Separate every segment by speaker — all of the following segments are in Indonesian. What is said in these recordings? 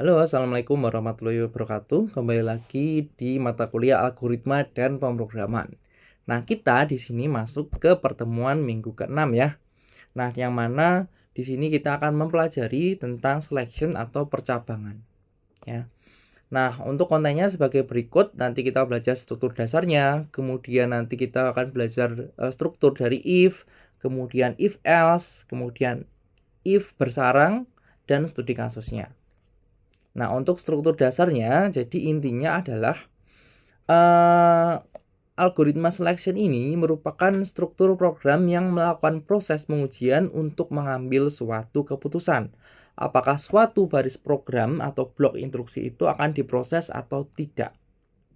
Speaker 1: Halo, Assalamualaikum warahmatullahi wabarakatuh. Kembali lagi di mata kuliah algoritma dan pemrograman. Nah, kita di sini masuk ke pertemuan minggu ke-6 ya. Nah, yang mana di sini kita akan mempelajari tentang selection atau percabangan ya. Nah, untuk kontennya sebagai berikut, nanti kita belajar struktur dasarnya, kemudian nanti kita akan belajar struktur dari if, kemudian if else, kemudian if bersarang, dan studi kasusnya. Nah, untuk struktur dasarnya, jadi intinya adalah algoritma selection ini merupakan struktur program yang melakukan proses pengujian untuk mengambil suatu keputusan. Apakah suatu baris program atau blok instruksi itu akan diproses atau tidak.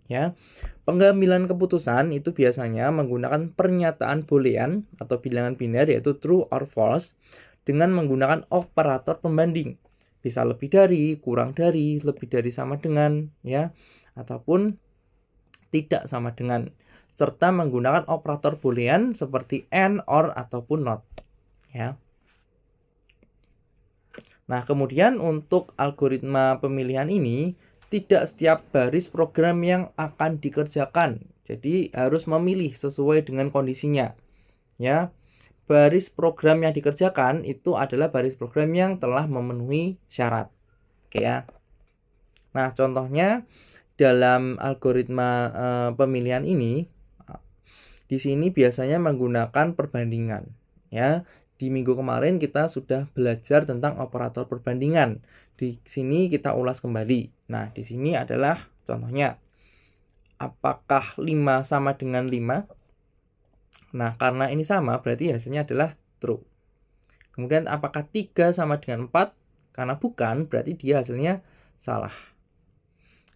Speaker 1: Ya, pengambilan keputusan itu biasanya menggunakan pernyataan boolean atau bilangan biner yaitu true or false dengan menggunakan operator pembanding. Bisa lebih dari, kurang dari, lebih dari sama dengan, ya, ataupun tidak sama dengan, serta menggunakan operator boolean seperti and, or, ataupun not, ya. Nah, kemudian untuk algoritma pemilihan ini, tidak setiap baris program yang akan dikerjakan. Jadi harus memilih sesuai dengan kondisinya, ya. Baris program yang dikerjakan itu adalah baris program yang telah memenuhi syarat. Oke ya. Nah, contohnya dalam algoritma pemilihan ini di sini biasanya menggunakan perbandingan ya. Di minggu kemarin kita sudah belajar tentang operator perbandingan. Di sini kita ulas kembali. Nah, di sini adalah contohnya. Apakah 5 sama dengan 5? Nah, karena ini sama berarti hasilnya adalah true. Kemudian apakah 3 sama dengan 4? Karena bukan berarti dia hasilnya salah.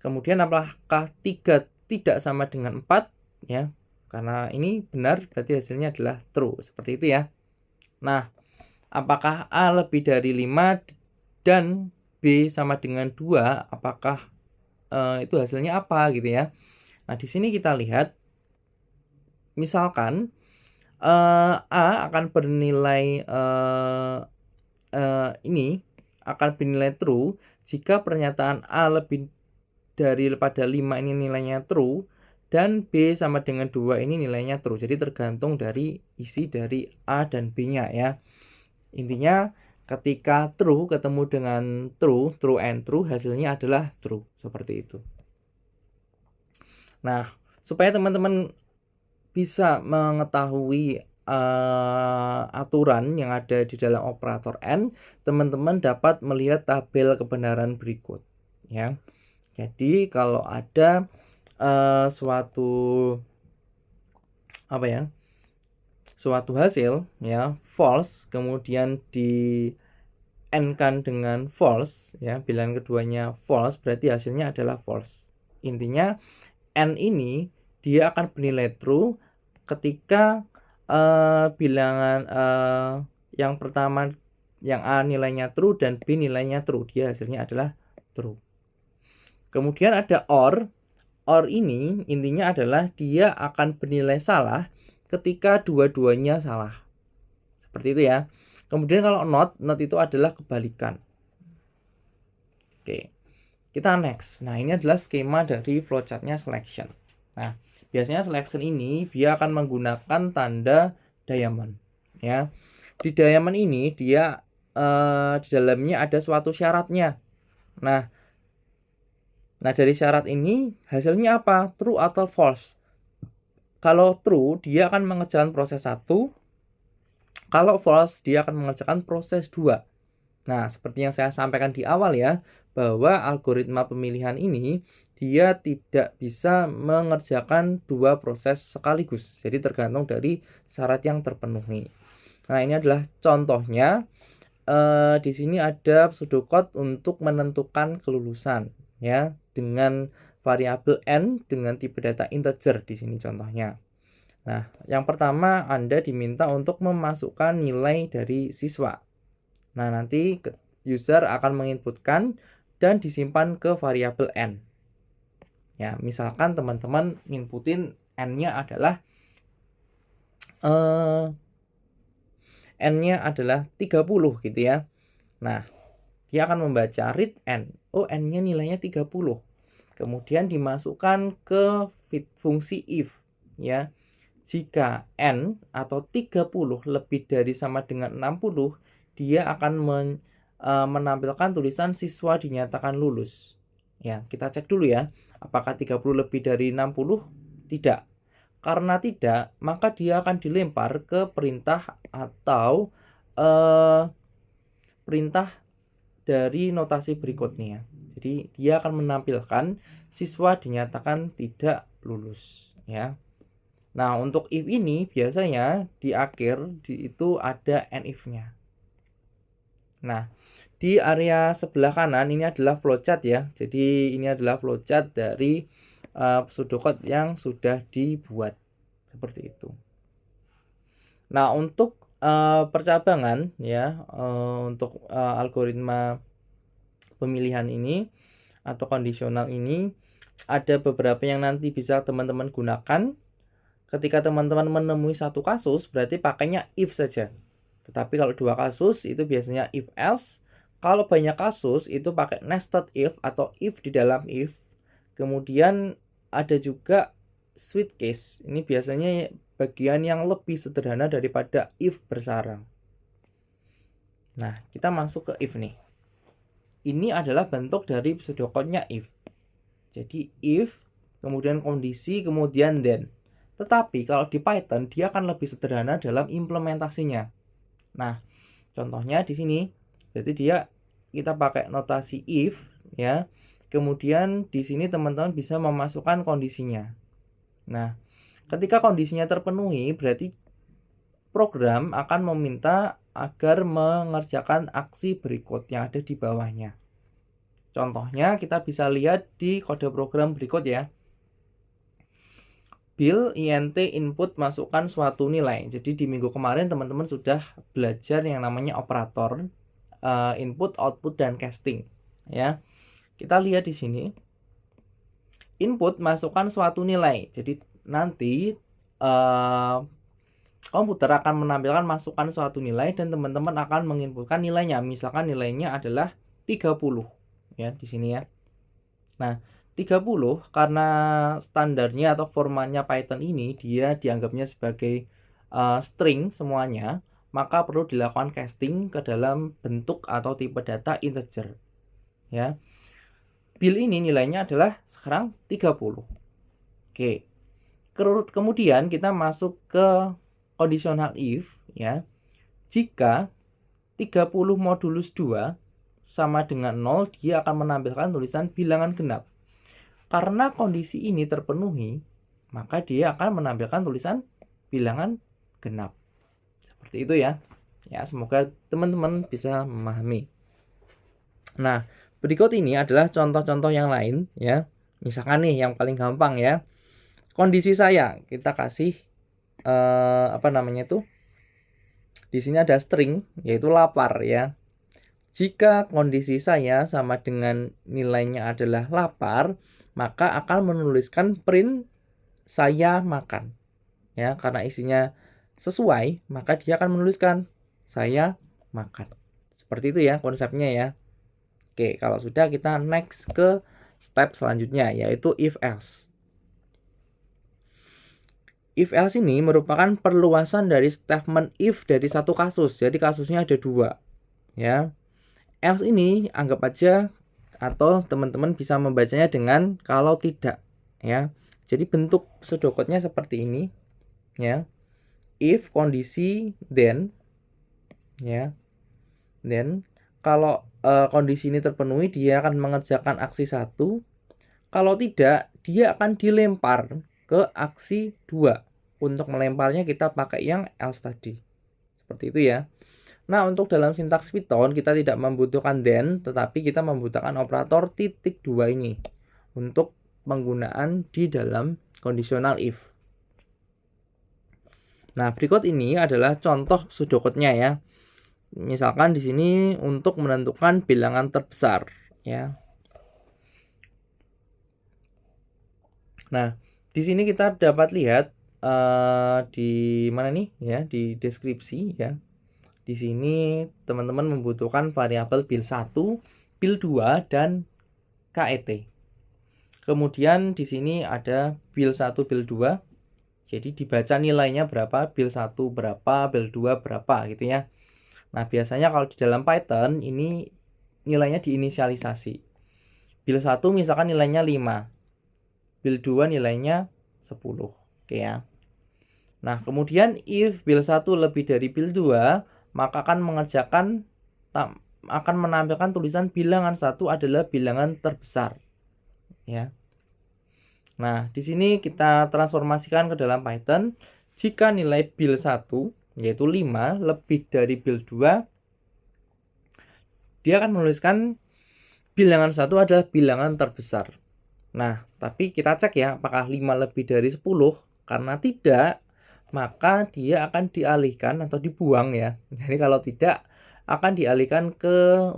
Speaker 1: Kemudian apakah 3 tidak sama dengan 4? Ya, karena ini benar berarti hasilnya adalah true. Seperti itu ya. Nah, apakah A lebih dari 5 dan B sama dengan 2? Apakah itu hasilnya apa gitu ya. Nah, di sini kita lihat misalkan A akan bernilai ini akan bernilai true jika pernyataan A lebih daripada 5 ini nilainya true dan B sama dengan 2 ini nilainya true. Jadi tergantung dari isi dari A dan B-nya ya. Intinya ketika true ketemu dengan true and true hasilnya adalah true. Seperti itu. Nah, supaya teman-teman bisa mengetahui aturan yang ada di dalam operator AND, teman-teman dapat melihat tabel kebenaran berikut ya. Jadi kalau ada suatu hasil ya false kemudian di AND-kan dengan false ya, bilangan keduanya false berarti hasilnya adalah false. Intinya AND ini dia akan bernilai true ketika bilangan yang pertama yang A nilainya true dan B nilainya true, dia hasilnya adalah true. Kemudian ada OR. OR ini intinya adalah dia akan bernilai salah ketika dua-duanya salah. Seperti itu ya. Kemudian kalau not itu adalah kebalikan. Oke. Kita next. Nah, ini adalah skema dari flowchartnya selection. Nah, biasanya selection ini dia akan menggunakan tanda diamond ya. Di diamond ini dia di dalamnya ada suatu syaratnya. Nah, dari syarat ini hasilnya apa? True atau false? Kalau true, dia akan mengerjakan proses 1. Kalau false, dia akan mengerjakan proses 2. Nah, seperti yang saya sampaikan di awal ya, bahwa algoritma pemilihan ini dia tidak bisa mengerjakan 2 proses sekaligus. Jadi tergantung dari syarat yang terpenuhi. Nah, ini adalah contohnya. Di sini ada pseudocode untuk menentukan kelulusan ya dengan variabel n dengan tipe data integer di sini contohnya. Nah, yang pertama Anda diminta untuk memasukkan nilai dari siswa. Nah, nanti user akan menginputkan dan disimpan ke variabel n. Ya, misalkan teman-teman inputin n-nya adalah n-nya adalah 30 gitu ya. Nah, Dia akan membaca read n. Oh, n-nya nilainya 30. Kemudian dimasukkan ke fungsi if, ya. Jika n atau 30 lebih dari sama dengan 60, dia akan menampilkan tulisan siswa dinyatakan lulus. Ya, kita cek dulu ya. Apakah 30 lebih dari 60? Tidak. Karena tidak, maka dia akan dilempar ke perintah atau perintah dari notasi berikutnya. Jadi dia akan menampilkan siswa dinyatakan tidak lulus, ya. Nah, untuk if ini biasanya di akhir itu ada and if-nya. Nah, di area sebelah kanan ini adalah flowchart ya. Jadi ini adalah flowchart dari pseudocode yang sudah dibuat seperti itu. Nah, untuk percabangan ya, untuk algoritma pemilihan ini atau kondisional ini ada beberapa yang nanti bisa teman-teman gunakan. Ketika teman-teman menemui satu kasus, berarti pakainya if saja. Tetapi kalau dua kasus itu biasanya if else. Kalau banyak kasus itu pakai nested if atau if di dalam if. Kemudian ada juga switch case. Ini biasanya bagian yang lebih sederhana daripada if bersarang. Nah, kita masuk ke if nih. Ini adalah bentuk dari pseudocode-nya if. Jadi if, kemudian kondisi, kemudian then. Tetapi kalau di Python dia akan lebih sederhana dalam implementasinya. Nah, contohnya di sini, jadi kita pakai notasi if ya. Kemudian di sini teman-teman bisa memasukkan kondisinya. Nah, ketika kondisinya terpenuhi, berarti program akan meminta agar mengerjakan aksi berikut yang ada di bawahnya. Contohnya kita bisa lihat di kode program berikut ya. Bill int input masukkan suatu nilai. Jadi di minggu kemarin teman-teman sudah belajar yang namanya operator input, output, dan casting ya. Kita lihat di sini. Input masukkan suatu nilai. Jadi nanti komputer akan menampilkan masukan suatu nilai dan teman-teman akan menginputkan nilainya. Misalkan nilainya adalah 30 ya di sini ya. Nah, 30 karena standarnya atau formatnya Python ini dia dianggapnya sebagai string semuanya, maka perlu dilakukan casting ke dalam bentuk atau tipe data integer. Ya. Bill ini nilainya adalah sekarang 30. Oke. Kemudian kita masuk ke conditional if ya. Jika 30 modulus 2 sama dengan 0, dia akan menampilkan tulisan bilangan genap. Karena kondisi ini terpenuhi, maka dia akan menampilkan tulisan bilangan genap. Seperti itu ya. Ya, semoga teman-teman bisa memahami. Nah, berikut ini adalah contoh-contoh yang lain ya. Misalkan nih yang paling gampang ya. Kondisi saya kita kasih di sini ada string yaitu lapar ya. Jika kondisi saya sama dengan nilainya adalah lapar, maka akan menuliskan print saya makan. Ya, karena isinya sesuai, maka dia akan menuliskan saya makan. Seperti itu ya konsepnya ya. Oke, kalau sudah kita next ke step selanjutnya yaitu if else. If else ini merupakan perluasan dari statement if dari satu kasus. Jadi kasusnya ada dua. Ya. Else ini anggap aja atau teman-teman bisa membacanya dengan kalau tidak. Ya. Jadi bentuk pseudocode-nya seperti ini. Ya. If kondisi then. Ya. Then kalau kondisi ini terpenuhi, dia akan mengerjakan aksi 1. Kalau tidak, dia akan dilempar ke aksi 2. Untuk melemparnya kita pakai yang else tadi. Seperti itu ya. Nah, untuk dalam sintaks Python kita tidak membutuhkan then, tetapi kita membutuhkan operator titik 2 ini untuk penggunaan di dalam conditional if. Nah, berikut ini adalah contoh pseudocode-nya ya. Misalkan di sini untuk menentukan bilangan terbesar ya. Nah, di sini kita dapat lihat di mana nih ya, di deskripsi ya. Di sini teman-teman membutuhkan variabel bil 1, bil 2 dan KET. Kemudian di sini ada bil 1, bil 2. Jadi dibaca nilainya berapa, bil 1 berapa, bil 2 berapa gitu ya. Nah, biasanya kalau di dalam Python ini nilainya diinisialisasi. Bil 1 misalkan nilainya 5. Bil 2 nilainya 10. Oke ya. Nah, kemudian if bil 1 lebih dari bil 2, maka akan menampilkan tulisan bilangan 1 adalah bilangan terbesar. Ya. Nah, di sini kita transformasikan ke dalam Python. Jika nilai bil 1 yaitu 5 lebih dari bil 2, dia akan menuliskan bilangan 1 adalah bilangan terbesar. Nah, tapi kita cek ya apakah 5 lebih dari 10. Karena tidak, maka dia akan dialihkan atau dibuang ya. Jadi kalau tidak, akan dialihkan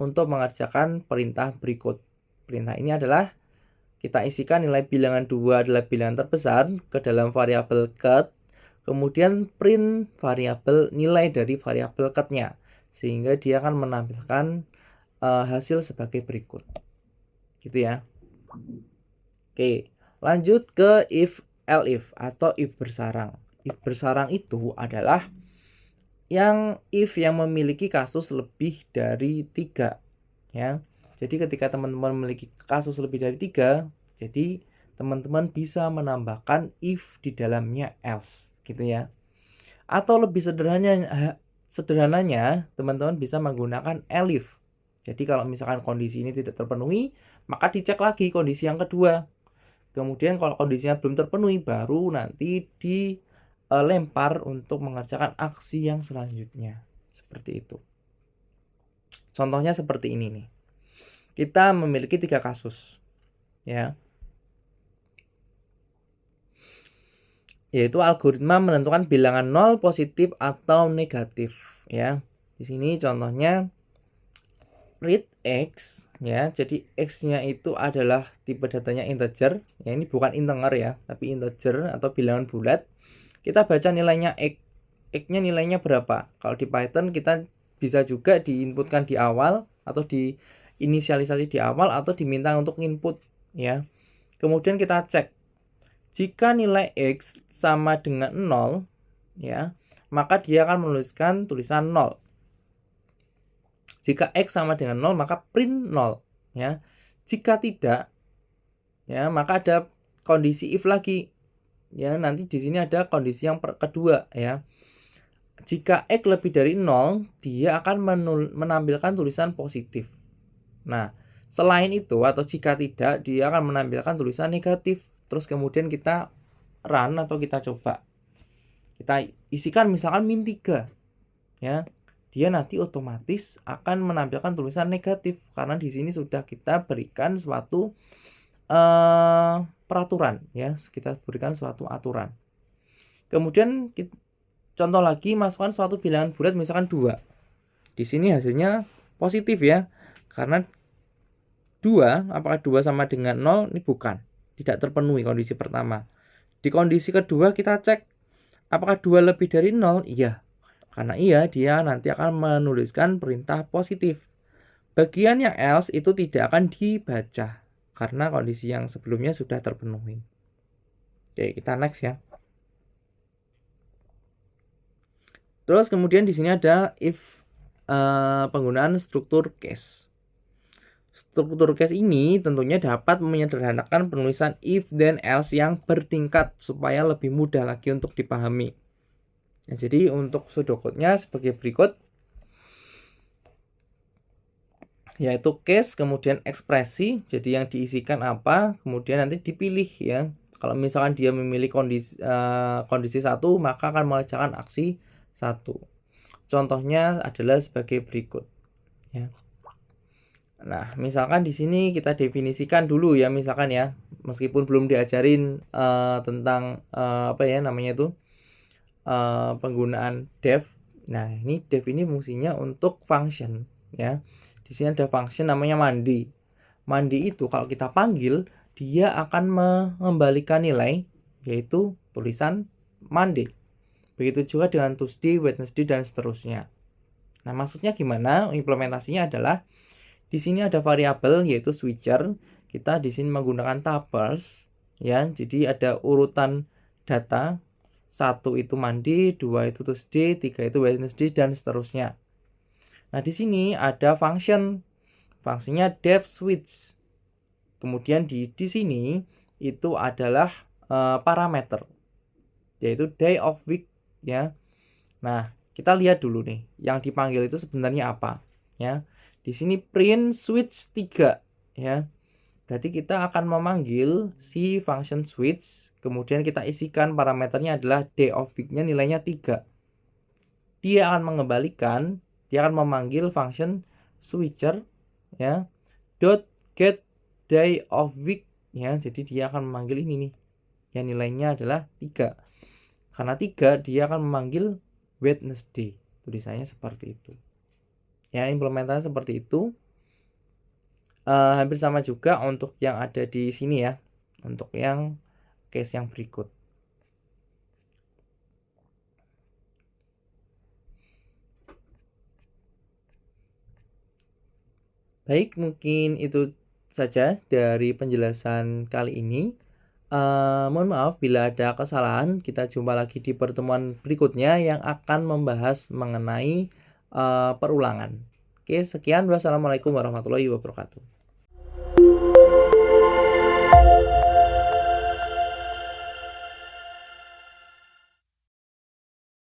Speaker 1: untuk mengerjakan perintah berikut. Perintah ini adalah kita isikan nilai bilangan 2 adalah bilangan terbesar ke dalam variabel cut, kemudian print variabel nilai dari variabel cut-nya, sehingga dia akan menampilkan hasil sebagai berikut. Gitu ya. Oke, lanjut ke if elif atau if bersarang. If bersarang itu adalah if yang memiliki kasus lebih dari 3 ya. Jadi ketika teman-teman memiliki kasus lebih dari 3, jadi teman-teman bisa menambahkan if di dalamnya else gitu ya. Atau lebih sederhananya teman-teman bisa menggunakan elif. Jadi kalau misalkan kondisi ini tidak terpenuhi, maka dicek lagi kondisi yang kedua. Kemudian kalau kondisinya belum terpenuhi, baru nanti dilempar untuk mengerjakan aksi yang selanjutnya. Seperti itu. Contohnya seperti ini nih. Kita memiliki 3 kasus. Ya. Yaitu algoritma menentukan bilangan 0, positif atau negatif. Ya. Di sini contohnya read x ya. Jadi x-nya itu adalah tipe datanya integer. Ya, ini bukan integer ya, tapi integer atau bilangan bulat. Kita baca nilainya x. X-nya nilainya berapa? Kalau di Python kita bisa juga diinputkan di awal atau diinisialisasi di awal atau diminta untuk input ya. Kemudian kita cek. Jika nilai x sama dengan 0 ya, maka dia akan menuliskan tulisan 0. Jika x sama dengan 0, maka print 0 ya. Jika tidak ya, maka ada kondisi if lagi. Ya, nanti di sini ada kondisi yang kedua ya. Jika x lebih dari 0, dia akan menampilkan tulisan positif. Nah, selain itu atau jika tidak, dia akan menampilkan tulisan negatif. Terus kemudian kita run atau kita coba. Kita isikan misalkan -3 ya. Dia nanti otomatis akan menampilkan tulisan negatif karena di sini sudah kita berikan suatu peraturan ya, kita berikan suatu aturan. Kemudian contoh lagi, masukkan suatu bilangan bulat misalkan 2. Di sini hasilnya positif ya. Karena 2, apakah 2 sama dengan 0? Ini bukan. Tidak terpenuhi kondisi pertama. Di kondisi kedua kita cek apakah 2 lebih dari 0? Iya. Karena iya, dia nanti akan menuliskan perintah positif. Bagian yang else itu tidak akan dibaca karena kondisi yang sebelumnya sudah terpenuhi. Oke, kita next ya. Terus kemudian di sini ada if penggunaan struktur case. Struktur case ini tentunya dapat menyederhanakan penulisan if dan else yang bertingkat supaya lebih mudah lagi untuk dipahami. Nah, jadi untuk pseudocode-nya sebagai berikut, yaitu case, kemudian ekspresi, jadi yang diisikan apa, kemudian nanti dipilih ya. Kalau misalkan dia memilih kondisi 1, maka akan mengerjakan aksi 1. Contohnya adalah sebagai berikut ya. Nah, misalkan di sini kita definisikan dulu ya, misalkan ya, meskipun belum diajarin tentang apa ya namanya itu penggunaan def. Nah, ini def ini fungsinya untuk function ya. Di sini ada function namanya mandi. Mandi itu kalau kita panggil, dia akan mengembalikan nilai yaitu tulisan Monday. Begitu juga dengan Tuesday, Wednesday dan seterusnya. Nah, maksudnya gimana? Implementasinya adalah di sini ada variabel yaitu switcher. Kita di sini menggunakan tuples ya. Jadi ada urutan data. 1 itu Monday, 2 itu Tuesday, 3 itu Wednesday dan seterusnya. Nah, di sini ada function. Fungsinya depth switch. Kemudian di sini itu adalah parameter yaitu day of week ya. Nah, kita lihat dulu nih, yang dipanggil itu sebenarnya apa ya. Di sini print switch 3 ya. Berarti kita akan memanggil si function switch, kemudian kita isikan parameternya adalah day of week-nya nilainya 3. Dia akan mengembalikan, dia akan memanggil function switcher ya, dot get day of week ya. Jadi dia akan memanggil ini nih. Yang nilainya adalah 3. Karena 3 dia akan memanggil Wednesday. Tulisannya seperti itu. Ya, implementasinya seperti itu. Hampir sama juga untuk yang ada di sini ya. Untuk yang case yang berikut. Baik, mungkin itu saja dari penjelasan kali ini. Mohon maaf bila ada kesalahan. Kita jumpa lagi di pertemuan berikutnya yang akan membahas mengenai perulangan. Oke, sekian. Wassalamualaikum warahmatullahi wabarakatuh.